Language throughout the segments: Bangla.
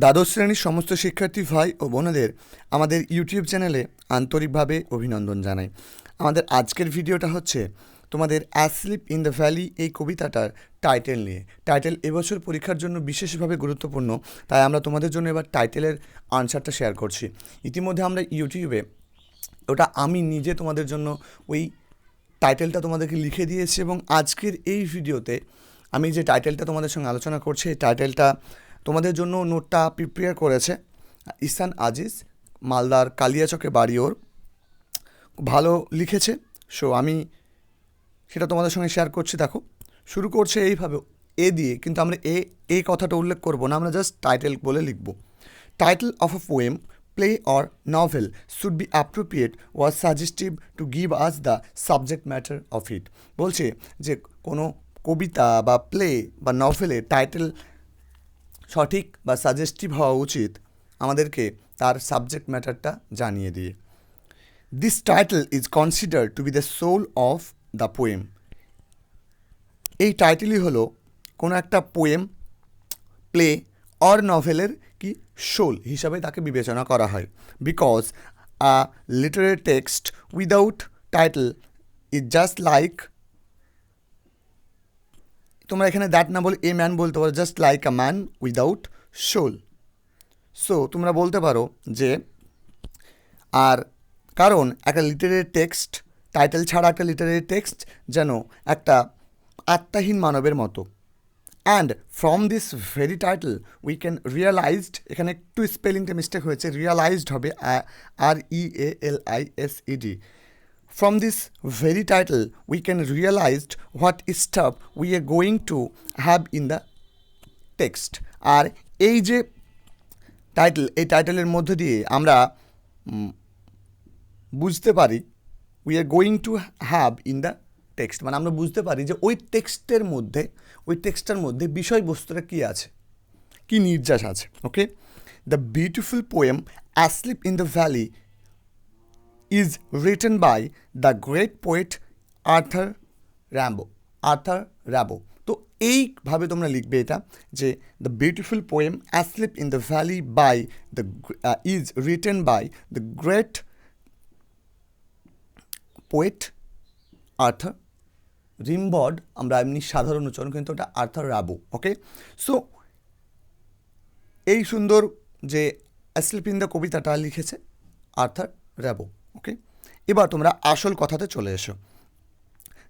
দ্বাদশ শ্রেণীর সমস্ত শিক্ষার্থী ভাই ও বোনেদের আমাদের ইউটিউব চ্যানেলে আন্তরিকভাবে অভিনন্দন জানাই। আমাদের আজকের ভিডিওটা হচ্ছে তোমাদের অ্যাসলিপ ইন দ্য ভ্যালি এই কবিতাটার টাইটেল নিয়ে। টাইটেল এবছর পরীক্ষার জন্য বিশেষভাবে গুরুত্বপূর্ণ, তাই আমরা তোমাদের জন্য এবার টাইটেলের আনসারটা শেয়ার করছি। ইতিমধ্যে আমরা ইউটিউবে ওটা আমি নিজে তোমাদের জন্য ওই টাইটেলটা তোমাদেরকে লিখে দিয়েছি, এবং আজকের এই ভিডিওতে আমি যে টাইটেলটা তোমাদের সঙ্গে আলোচনা করছি এই টাইটেলটা তোমাদের জন্য নোটটা প্রিপেয়ার করেছে ইসান আজিজ, মালদার কালিয়াচকে বাড়ি ওর, ভালো লিখেছে। সো আমি সেটা তোমাদের সঙ্গে শেয়ার করছি। দেখো, শুরু করছে এইভাবে এ দিয়ে, কিন্তু আমরা এই কথাটা উল্লেখ করব না, আমরা জাস্ট টাইটেল বলে লিখব। Title of a poem, play or novel should be appropriate was suggestive to give us the subject matter of it. বলছে যে কোনো কবিতা বা প্লে বা নভেলের টাইটেল সঠিক বা সাজেস্টিভ হওয়া উচিত আমাদেরকে তার সাবজেক্ট ম্যাটারটা জানিয়ে দিয়ে। This title is considered to be the soul of the poem. এই টাইটেলই হলো কোনো একটা পোয়েম, প্লে অর নভেলের কি সোল হিসাবে তাকে বিবেচনা করা হয়। Because a literary text without title is just like, তোমরা এখানে দ্যাট না বলে এ ম্যান বলতে পারো, just like a man without soul. So তোমরা বলতে পারো যে, আর কারণ একটা লিটারেরি টেক্সট, টাইটেল ছাড়া একটা লিটারেরি টেক্সট যেন একটা আত্মাহীন মানবের মতো। And from this very title we can realised, এখানে একটু স্পেলিংটা মিস্টেক হয়েছে, রিয়ালাইজড হবে REALISED। From this very title, we can realize what stuff we are going to have in the text. আর এই যে টাইটেল, এই টাইটেলের মধ্য দিয়ে আমরা বুঝতে পারি we are going to have in the text, মানে আমরা বুঝতে পারি যে ওই টেক্সটের মধ্যে বিষয়বস্তুটা কী আছে, কী নির্যাস আছে। Okay, the beautiful poem asleep in the valley is written by the great poet Arthur Rimbaud. তো এইভাবে তোমরা লিখবে এটা, যে the beautiful poem asleep in the valley by the is written by the great poet Arthur Rimbaud. আমরা এমনি সাধারণ উচ্চারণ, কিন্তু ওটা আর্থার রাবো। ওকে, সো এই সুন্দর যে অ্যাসলিপ ইন দ্য কবিতাটা লিখেছে আর্থার রাবো। ওকে, এবার তোমরা আসল কথাতে চলে এসো।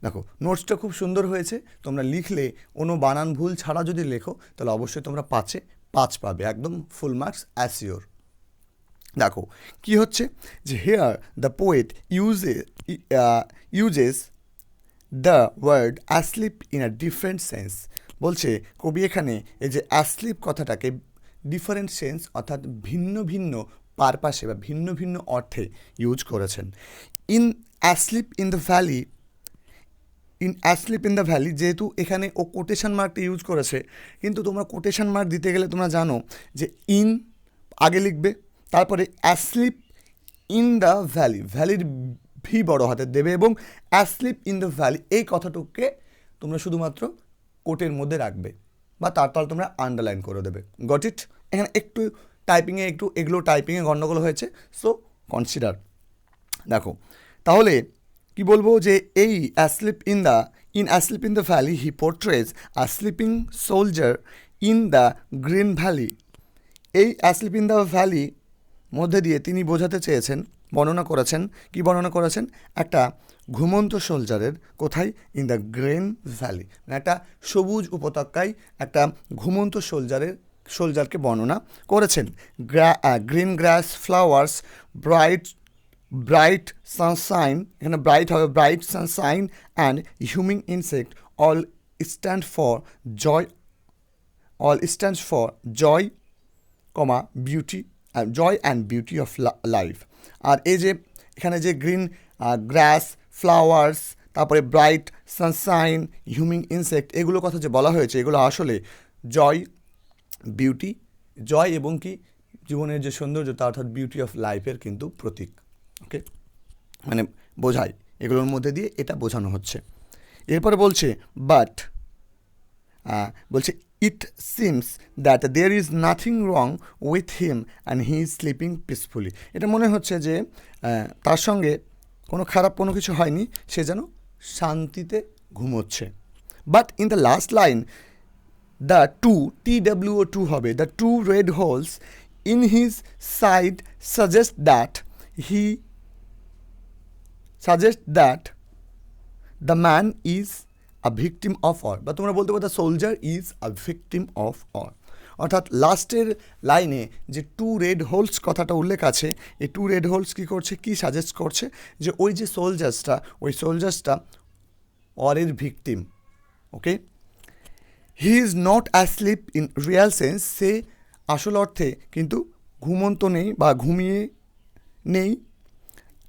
দেখো, নোটসটা খুব সুন্দর হয়েছে, তোমরা লিখলে কোনো বানান ভুল ছাড়া যদি লেখো তাহলে অবশ্যই তোমরা 5-এ 5 পাবে, একদম ফুল মার্কস অ্যাসিওর। দেখো কি হচ্ছে, যে here the poet uses the word asleep in a different sense. বলছে কবি এখানে এই যে অ্যাসলিপ কথাটাকে ডিফারেন্ট সেন্স, অর্থাৎ ভিন্ন ভিন্ন পারপাসে বা ভিন্ন ভিন্ন অর্থে ইউজ করেছেন। অ্যাসলিপ ইন দ্য ভ্যালি যেহেতু এখানে ও কোটেশন মার্কটা ইউজ করেছে, কিন্তু তোমরা কোটেশন মার্ক দিতে গেলে তোমরা জানো যে ইন আগে লিখবে, তারপরে অ্যাসলিপ ইন দ্য ভ্যালির ভি বড় হাতে দেবে, এবং অ্যাসলিপ ইন দ্য ভ্যালি এই কথাটুকুকে তোমরা শুধুমাত্র কোটের মধ্যে রাখবে, বা তারপর তোমরা আন্ডারলাইন করে দেবে। Got it? এখানে একটু টাইপিংয়ে গণ্ডগোল হয়েছে, সো কনসিডার। দেখো তাহলে কি বলবো, যে এই asleep in the valley he portrays a sleeping soldier in the green valley. এই অ্যাসলিপ ইন দ্য ভ্যালি মধ্যে দিয়ে তিনি বোঝাতে চেয়েছেন, বর্ণনা করেছেন একটা ঘুমন্ত সোলজারের, কোথায়? ইন দ্য গ্রিন ভ্যালি, মানে একটা সবুজ উপত্যকায় একটা ঘুমন্ত সোলজারকে বর্ণনা করেছেন। Green grass, flowers, bright sunshine, এখানে ব্রাইট হবে bright sunshine, and humming insect all stands for joy, beauty, joy and beauty of life. আর এই যে এখানে যে গ্রিন গ্রাস, ফ্লাওয়ার্স, তারপরে ব্রাইট সানশাইন, হিউমিং ইনসেক্ট, এগুলো কথা যে বলা হয়েছে, এগুলো আসলে জয় এবং কি জীবনের যে সৌন্দর্যতা, অর্থাৎ বিউটি অফ লাইফের কিন্তু প্রতীক। ওকে, মানে বোঝায়, এগুলোর মধ্যে দিয়ে এটা বোঝানো হচ্ছে। এরপরে বলছে it seems that there is nothing wrong with him and he is sleeping peacefully. এটা মনে হচ্ছে যে তার সঙ্গে কোনো খারাপ কোনো কিছু হয়নি, সে যেন শান্তিতে ঘুমোচ্ছে। But in the last line the two TWO2 হবে, the two red holes in his side suggest that the man is a victim of war, বা তোমরা বলতে পারো the soldier is a victim of war. অর্থাৎ লাস্টের লাইনে যে টু রেড হোলস কথাটা উল্লেখ আছে, এই টু রেড হোলস কী করছে, কী সাজেস্ট করছে, যে ওই যে সোলজার্সটা অরের victim. Okay, he is not asleep in real sense, সে আসল অর্থে কিন্তু ঘুমন্ত নেই বা ঘুমিয়ে নেই।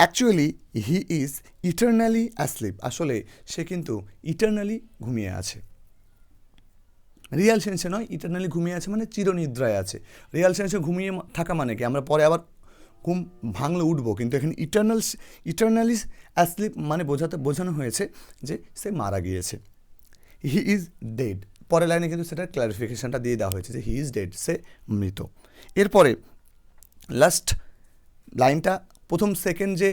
Actually he is eternally asleep, আসলে সে কিন্তু ইটারনালি ঘুমিয়ে আছে। রিয়াল সেন্সে নয়, ইটারনালি ঘুমিয়ে আছে মানে চিরনিদ্রায় আছে। রিয়াল সেন্সে ঘুমিয়ে থাকা মানে কি, আমরা পরে আবার ঘুম ভাঙলে উঠবো, কিন্তু এখানে ইটারনালি অ্যাসলিপ মানে বোঝানো হয়েছে যে সে মারা গিয়েছে। হি ইজ ডেড, পরের লাইনে কিন্তু সেটার ক্লারিফিকেশানটা দিয়ে দেওয়া হয়েছে যে হি ইজ ডেড, সে মৃত। এরপরে লাস্ট লাইনটা প্রথম সেকেন্ড যে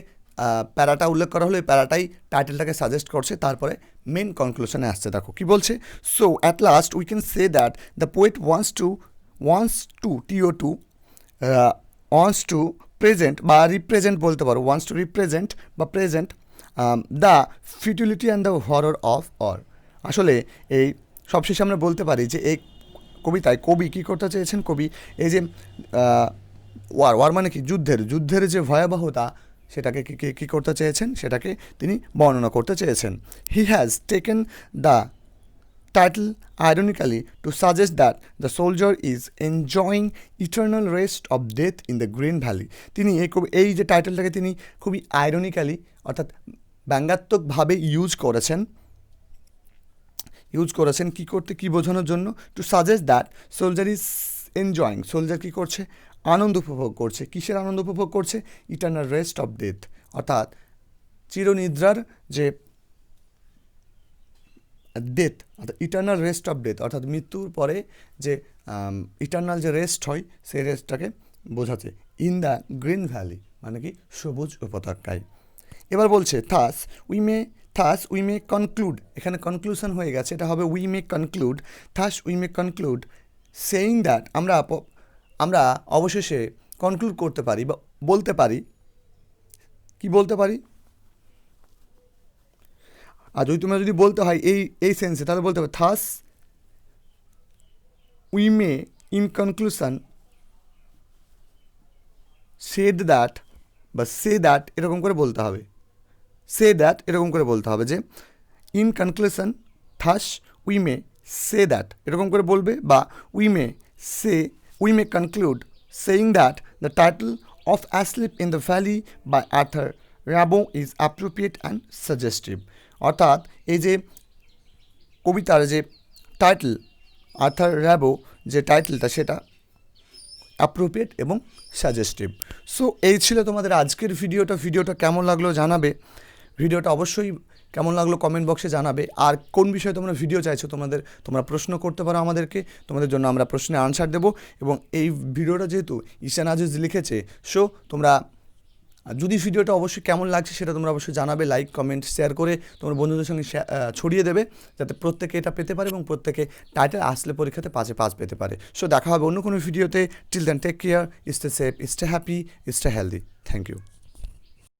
প্যারাটা উল্লেখ করা হলো, এই প্যারাটাই টাইটেলটাকে সাজেস্ট করছে, তারপরে মেন কনক্লুশনে আসছে। দেখো কী বলছে, so at last we can say that the poet wants to present বা রিপ্রেজেন্ট বলতে পারো, ওয়ান্টস টু রিপ্রেজেন্ট বা present the futility and the horror of or. আসলে এই সবশেষে আমরা বলতে পারি যে এই কবিতায় কবি কী করতে চেয়েছেন, কবি এই যে ওয়ার মানে কি, যুদ্ধের যে ভয়াবহতা, সেটাকে কী করতে চেয়েছেন, সেটাকে তিনি বর্ণনা করতে চেয়েছেন। He has taken the title ironically two suggest that the soldier is enjoying eternal rest of death in the green valley. তিনি এই যে টাইটেলটাকে তিনি খুবই আইরনিক্যালি অর্থাৎ ব্যঙ্গাত্মকভাবে ইউজ করেছেন কী করতে, কী বোঝানোর জন্য, to suggest that soldier is enjoying, soldier কী করছে, আনন্দ উপভোগ করছে। কিসের আনন্দ উপভোগ করছে, ইটার্নাল রেস্ট অফ ডেথ, অর্থাৎ চিরনিদ্রার যে ডেথ, অর্থাৎ ইটার্নাল রেস্ট অফ ডেথ, অর্থাৎ মৃত্যুর পরে যে ইটার্নাল যে রেস্ট হয়, সেই রেস্টটাকে বোঝাচ্ছে। ইন দ্য গ্রিন ভ্যালি মানে কি, সবুজ উপত্যকায়। এবার বলছে থাস উই মে কনক্লুড, এখানে কনক্লুশন হয়ে গেছে, এটা হবে we may conclude saying that, আমরা অবশেষে কনক্লুড করতে পারি বা বলতে পারি, কি বলতে পারি, আর যদি বলতে হয় এই সেন্সে, তাহলে বলতে হবে thus we may in conclusion said that বা সে দ্যাট, এরকম করে বলতে হবে, এরকম করে বলতে হবে যে in conclusion thus we may say that, এরকম করে বলবে, বা we may conclude saying that the title of Asleep in the Valley by Arthur Rimbaud is appropriate and suggestive। অর্থাৎ এই যে কবিতার যে টাইটেল, আর্থার র্যাবো যে টাইটেলটা, সেটা অ্যাপ্রোপ্রিয়েট এবং সাজেস্টিভ। সো এই ছিল তোমাদের আজকের ভিডিওটা কেমন লাগলো জানাবে, ভিডিওটা অবশ্যই কেমন লাগলো কমেন্ট বক্সে জানাবে। আর কোন বিষয়ে তোমরা ভিডিও চাইছো, তোমরা প্রশ্ন করতে পারো আমাদেরকে, তোমাদের জন্য আমরা প্রশ্নের আনসার দেবো। এবং এই ভিডিওটা যেহেতু ঈশান আজিজ লিখেছে, সো তোমরা যদি ভিডিওটা অবশ্যই কেমন লাগছে সেটা তোমরা অবশ্যই জানাবে, লাইক কমেন্ট শেয়ার করে তোমার বন্ধুদের সঙ্গে ছড়িয়ে দেবে, যাতে প্রত্যেকে এটা পেতে পারে এবং প্রত্যেকে টাইটেল আসলে পরীক্ষাতে 5-এ 5 পেতে পারে। সো দেখা হবে অন্য কোনো ভিডিওতে। Till then take care, stay safe, stay happy, stay healthy. Thank you.